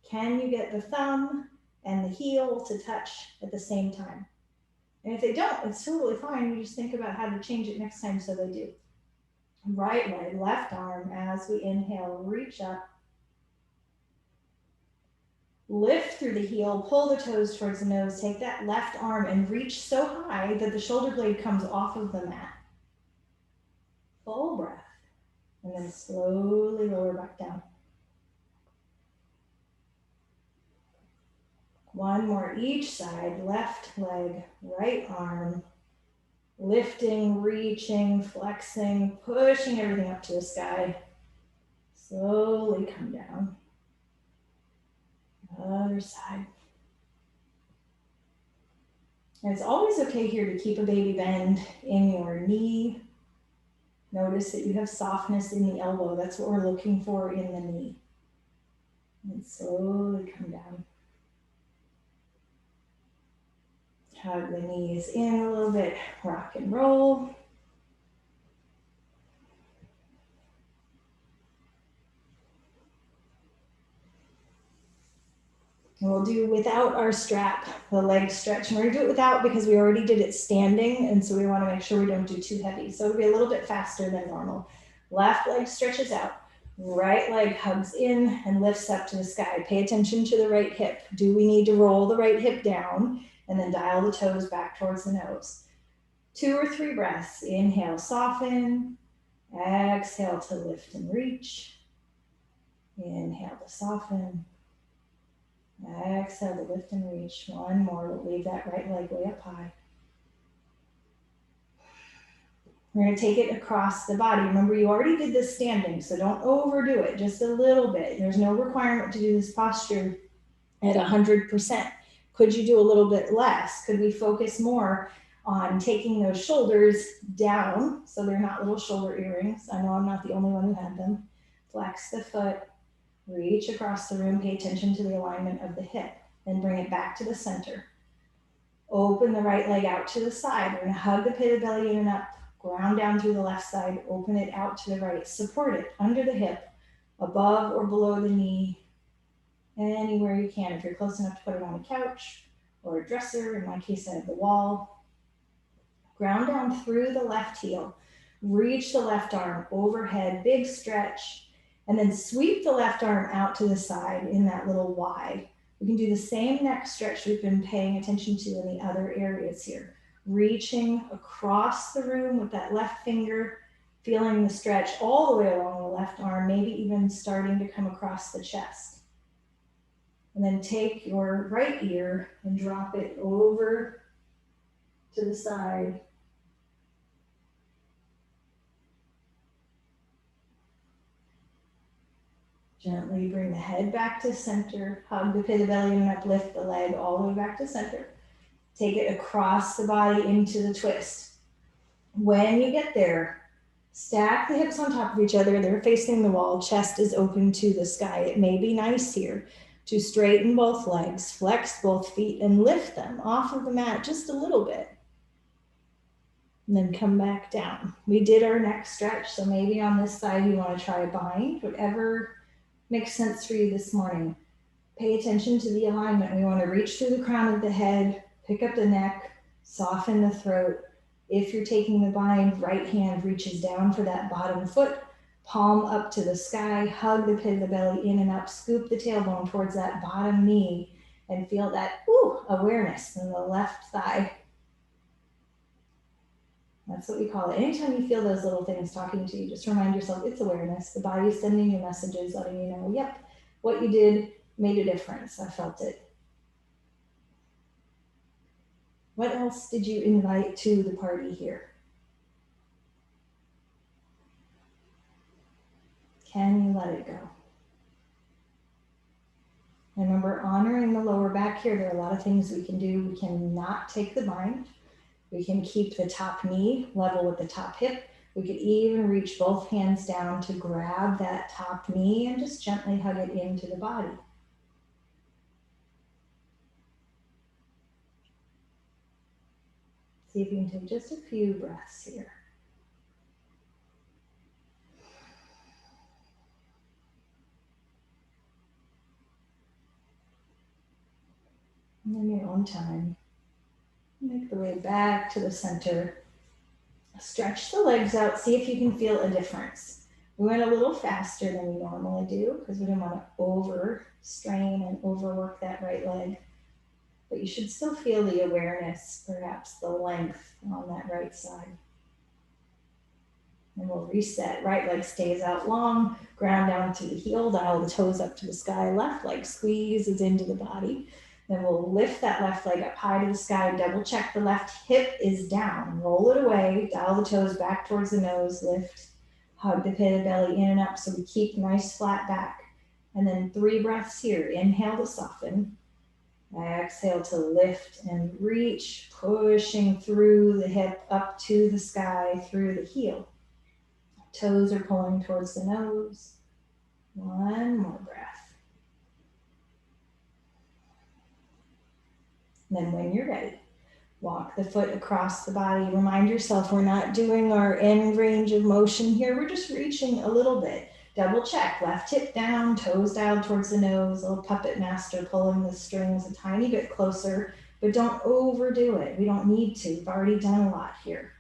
Can you get the thumb and the heel to touch at the same time? And if they don't, it's totally fine. You just think about how to change it next time so they do. Right leg, left arm, as we inhale, reach up. Lift through the heel, pull the toes towards the nose, take that left arm and reach so high that the shoulder blade comes off of the mat. Full breath. And then slowly lower back down. One more each side, left leg, right arm, lifting, reaching, flexing, pushing everything up to the sky. Slowly come down. Other side. And it's always okay here to keep a baby bend in your knee. Notice that you have softness in the elbow. That's what we're looking for in the knee. And slowly come down. Hug the knees in a little bit, rock and roll. And we'll do without our strap, the leg stretch. And we're gonna do it without because we already did it standing, and so we wanna make sure we don't do too heavy. So it'll be a little bit faster than normal. Left leg stretches out, right leg hugs in and lifts up to the sky. Pay attention to the right hip. Do we need to roll the right hip down and then dial the toes back towards the nose? 2 or 3 breaths. Inhale, soften. Exhale to lift and reach. Inhale to soften. Exhale to lift and reach. One more. We'll leave that right leg way up high. We're going to take it across the body. Remember, you already did this standing, so don't overdo it. Just a little bit. There's no requirement to do this posture at 100%. Could you do a little bit less? Could we focus more on taking those shoulders down so they're not little shoulder earrings. I know I'm not the only one who had them. Flex the foot, reach across the room, pay attention to the alignment of the hip, then bring it back to the center. Open the right leg out to the side. We're gonna hug the pit of belly in and up, ground down through the left side, open it out to the right, support it under the hip, above or below the knee, anywhere you can. If you're close enough to put it on a couch or a dresser, in my case I have the wall. Ground down through the left heel, reach the left arm overhead, big stretch, and then sweep the left arm out to the side in that little Y. We can do the same neck stretch we've been paying attention to in the other areas here. Reaching across the room with that left finger, feeling the stretch all the way along the left arm, maybe even starting to come across the chest. And then take your right ear and drop it over to the side. Gently bring the head back to center, hug the pit of belly and uplift the leg all the way back to center. Take it across the body into the twist. When you get there, stack the hips on top of each other. They're facing the wall, chest is open to the sky. It may be nice here to straighten both legs, flex both feet, and lift them off of the mat just a little bit. And then come back down. We did our neck stretch, so maybe on this side you want to try a bind, whatever makes sense for you this morning. Pay attention to the alignment. We want to reach through the crown of the head, pick up the neck, soften the throat. If you're taking the bind, right hand reaches down for that bottom foot, palm up to the sky, hug the pit of the belly in and up, scoop the tailbone towards that bottom knee, and feel that awareness in the left thigh. That's what we call it. Anytime you feel those little things talking to you, just remind yourself it's awareness. The body is sending you messages, letting you know, yep, what you did made a difference. I felt it. What else did you invite to the party here? Can you let it go? Remember, honoring the lower back here, there are a lot of things we can do. We can not take the bind. We can keep the top knee level with the top hip. We could even reach both hands down to grab that top knee and just gently hug it into the body. See if you can take just a few breaths here. And in your own time, make the way back to the center. Stretch the legs out. See if you can feel a difference. We went a little faster than we normally do because we didn't want to overstrain and overwork that right leg. But you should still feel the awareness, perhaps the length on that right side. And we'll reset. Right leg stays out long, ground down to the heel, dial the toes up to the sky. Left leg squeezes into the body. Then we'll lift that left leg up high to the sky, double check the left hip is down. Roll it away, dial the toes back towards the nose, lift, hug the pit of belly in and up so we keep nice flat back. And then 3 breaths here. Inhale to soften. Exhale to lift and reach, pushing through the hip up to the sky, through the heel. Toes are pulling towards the nose. 1 more breath. Then when you're ready, walk the foot across the body. Remind yourself we're not doing our end range of motion here. We're just reaching a little bit. Double check, left hip down, toes dialed towards the nose, little puppet master pulling the strings a tiny bit closer, but don't overdo it. We don't need to. We've already done a lot here.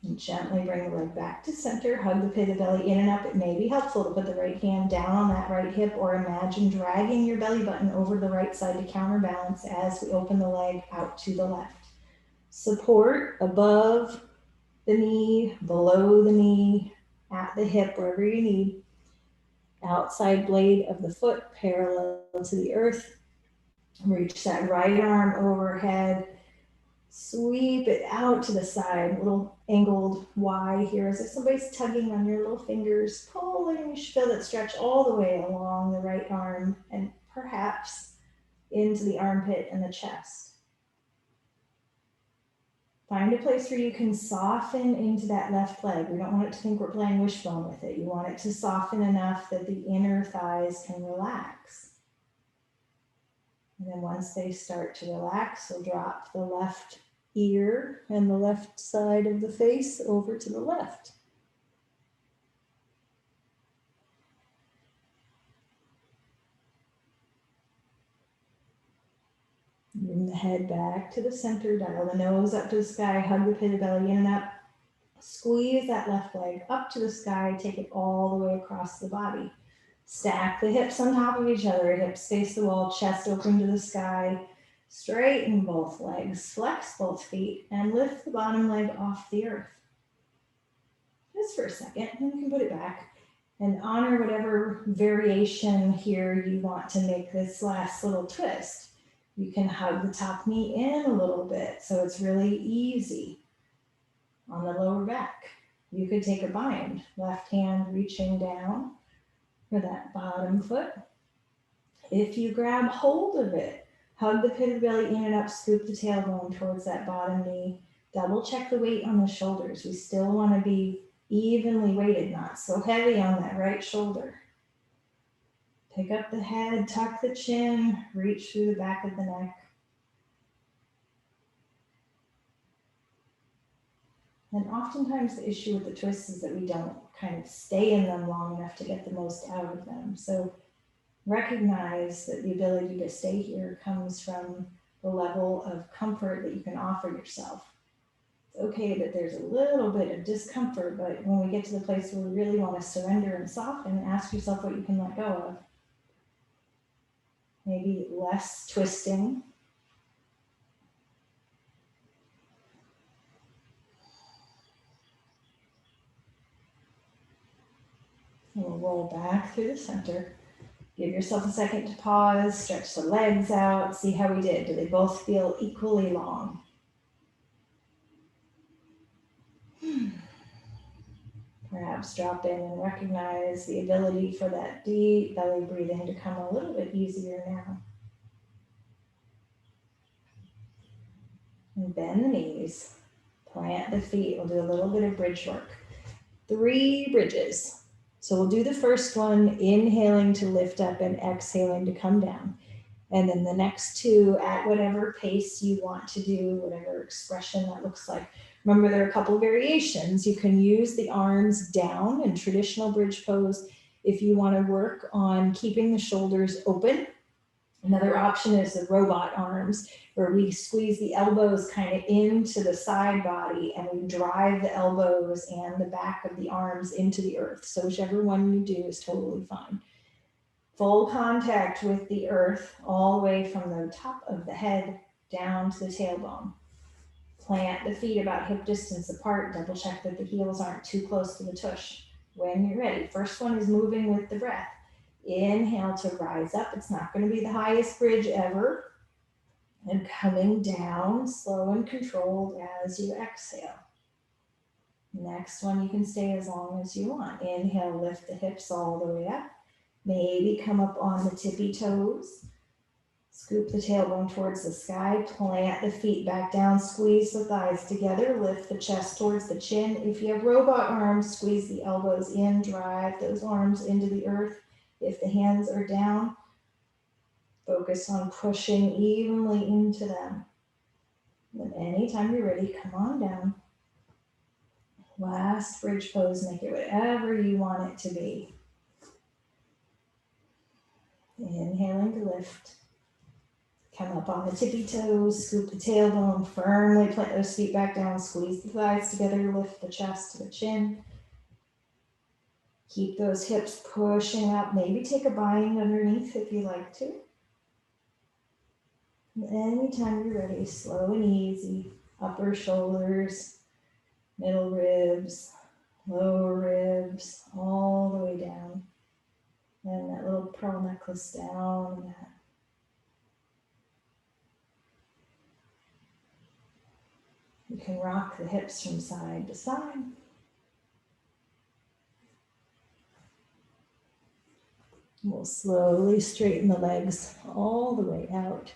And gently bring the leg back to center, hug the pit of the belly in and up. It may be helpful to put the right hand down on that right hip or imagine dragging your belly button over the right side to counterbalance as we open the leg out to the left. Support above the knee, below the knee, at the hip, wherever you need. Outside blade of the foot parallel to the earth. Reach that right arm overhead. Sweep it out to the side, little angled Y here, as if somebody's tugging on your little fingers, pulling. You should feel that stretch all the way along the right arm and perhaps into the armpit and the chest. Find a place where you can soften into that left leg. We don't want it to think we're playing wishbone with it. You want it to soften enough that the inner thighs can relax. And then once they start to relax, we'll drop the left ear and the left side of the face over to the left. Bring the head back to the center, dial the nose up to the sky, hug the pit of belly in and up. Squeeze that left leg up to the sky, take it all the way across the body. Stack the hips on top of each other, hips face the wall, chest open to the sky. Straighten both legs, flex both feet, and lift the bottom leg off the earth. Just for a second, and you can put it back and honor whatever variation here you want to make this last little twist. You can hug the top knee in a little bit so it's really easy on the lower back. You could take a bind, left hand reaching down for that bottom foot. If you grab hold of it, hug the pit of the belly in and up, scoop the tailbone towards that bottom knee. Double check the weight on the shoulders. We still want to be evenly weighted, not so heavy on that right shoulder. Pick up the head, tuck the chin, reach through the back of the neck. And oftentimes the issue with the twists is that we don't kind of stay in them long enough to get the most out of them. So recognize that the ability to stay here comes from the level of comfort that you can offer yourself. It's okay that there's a little bit of discomfort, but when we get to the place where we really want to surrender and soften, ask yourself what you can let go of. Maybe less twisting. And we'll roll back through the center. Give yourself a second to pause, stretch the legs out, see how we did. Do they both feel equally long? Perhaps drop in and recognize the ability for that deep belly breathing to come a little bit easier now. And bend the knees, plant the feet. We'll do a little bit of bridge work. 3 bridges. So we'll do the first one, inhaling to lift up and exhaling to come down. And then the next 2 at whatever pace you want to do, whatever expression that looks like. Remember, there are a couple of variations. You can use the arms down in traditional bridge pose if you want to work on keeping the shoulders open. Another option is the robot arms, where we squeeze the elbows kind of into the side body and we drive the elbows and the back of the arms into the earth. So whichever one you do is totally fine. Full contact with the earth all the way from the top of the head down to the tailbone. Plant the feet about hip distance apart. Double check that the heels aren't too close to the tush. When you're ready, first one is moving with the breath. Inhale to rise up. It's not going to be the highest bridge ever. And coming down, slow and controlled as you exhale. Next one, you can stay as long as you want. Inhale, lift the hips all the way up. Maybe come up on the tippy toes. Scoop the tailbone towards the sky. Plant the feet back down. Squeeze the thighs together. Lift the chest towards the chin. If you have robot arms, squeeze the elbows in. Drive those arms into the earth. If the hands are down, focus on pushing evenly into them. And anytime you're ready, come on down. Last bridge pose, make it whatever you want it to be. Inhaling to lift. Come up on the tippy toes, scoop the tailbone, firmly plant those feet back down, squeeze the thighs together, lift the chest to the chin. Keep those hips pushing up. Maybe take a bind underneath if you like to. And anytime you're ready, slow and easy. Upper shoulders, middle ribs, lower ribs, all the way down. And that little pearl necklace down. That. You can rock the hips from side to side. We'll slowly straighten the legs all the way out.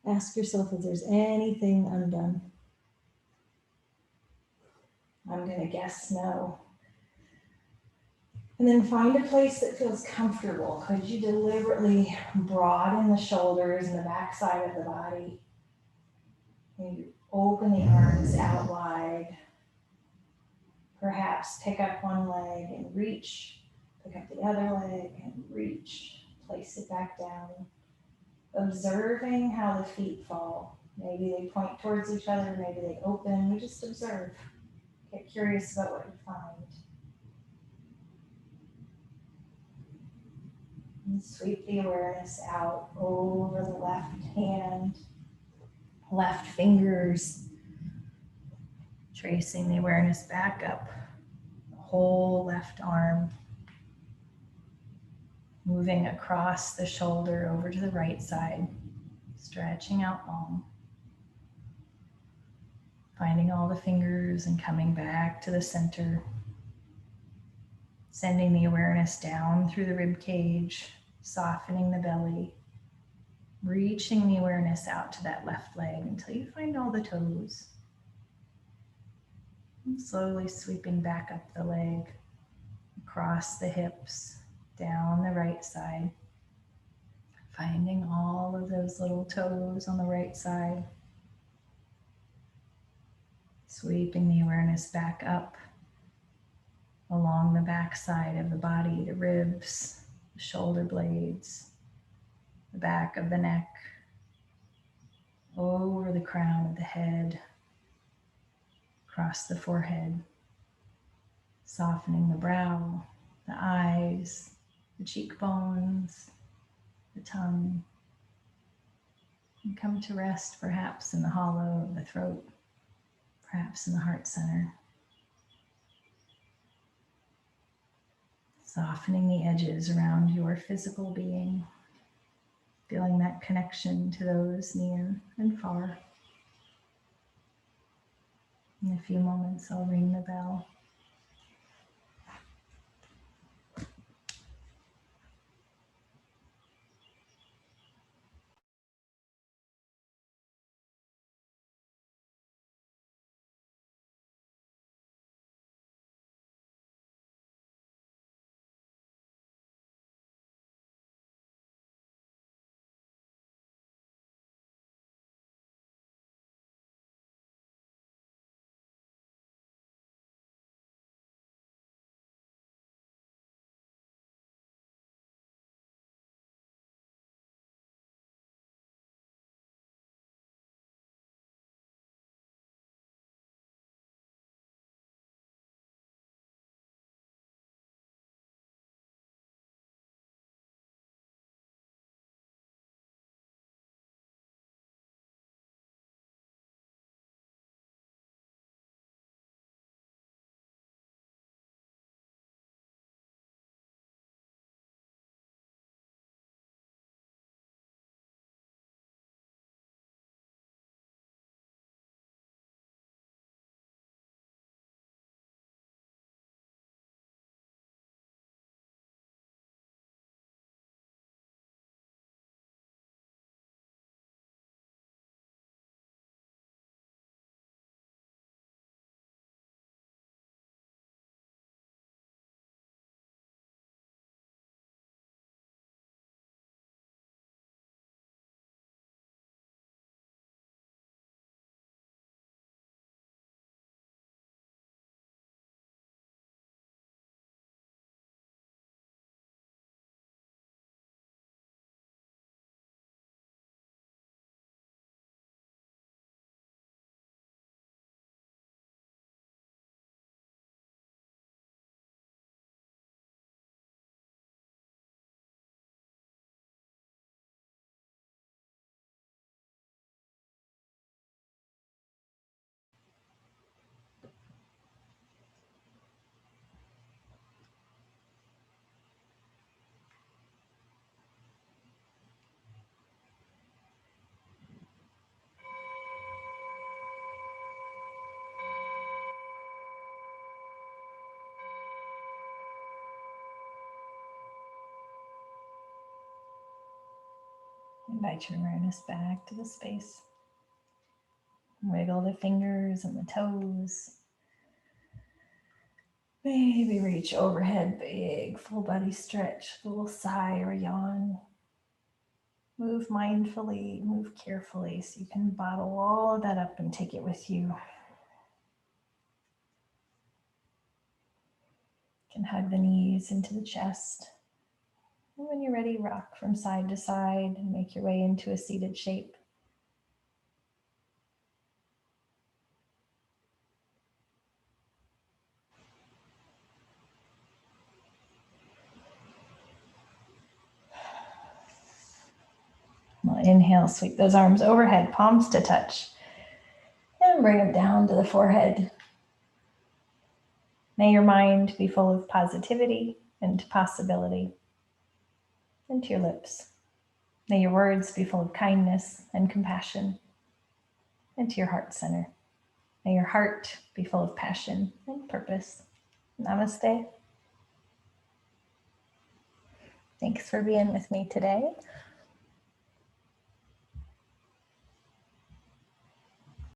Ask yourself if there's anything undone. I'm going to guess no. And then find a place that feels comfortable. Could you deliberately broaden the shoulders and the back side of the body? Maybe open the arms out wide. Perhaps pick up one leg and reach. Pick up the other leg and reach. Place it back down. Observing how the feet fall. Maybe they point towards each other, maybe they open. We just observe. Get curious about what you find. And sweep the awareness out over the left hand, left fingers, tracing the awareness back up, the whole left arm, moving across the shoulder over to the right side, stretching out long, finding all the fingers and coming back to the center, sending the awareness down through the rib cage, softening the belly, reaching the awareness out to that left leg until you find all the toes. And slowly sweeping back up the leg, across the hips, down the right side, finding all of those little toes on the right side, sweeping the awareness back up along the back side of the body, the ribs, the shoulder blades, the back of the neck, over the crown of the head, across the forehead, softening the brow, the eyes, the cheekbones, the tongue, and come to rest perhaps in the hollow of the throat, perhaps in the heart center. Softening the edges around your physical being, feeling that connection to those near and far. In a few moments, I'll ring the bell. Invite your awareness back to the space. Wiggle the fingers and the toes. Maybe reach overhead, big full body stretch, a little sigh or yawn. Move mindfully, move carefully so you can bottle all of that up and take it with you. You can hug the knees into the chest. And when you're ready, rock from side to side and make your way into a seated shape. We'll inhale, sweep those arms overhead, palms to touch. And bring them down to the forehead. May your mind be full of positivity and possibility. And to your lips. May your words be full of kindness and compassion. And to your heart center. May your heart be full of passion and purpose. Namaste. Thanks for being with me today.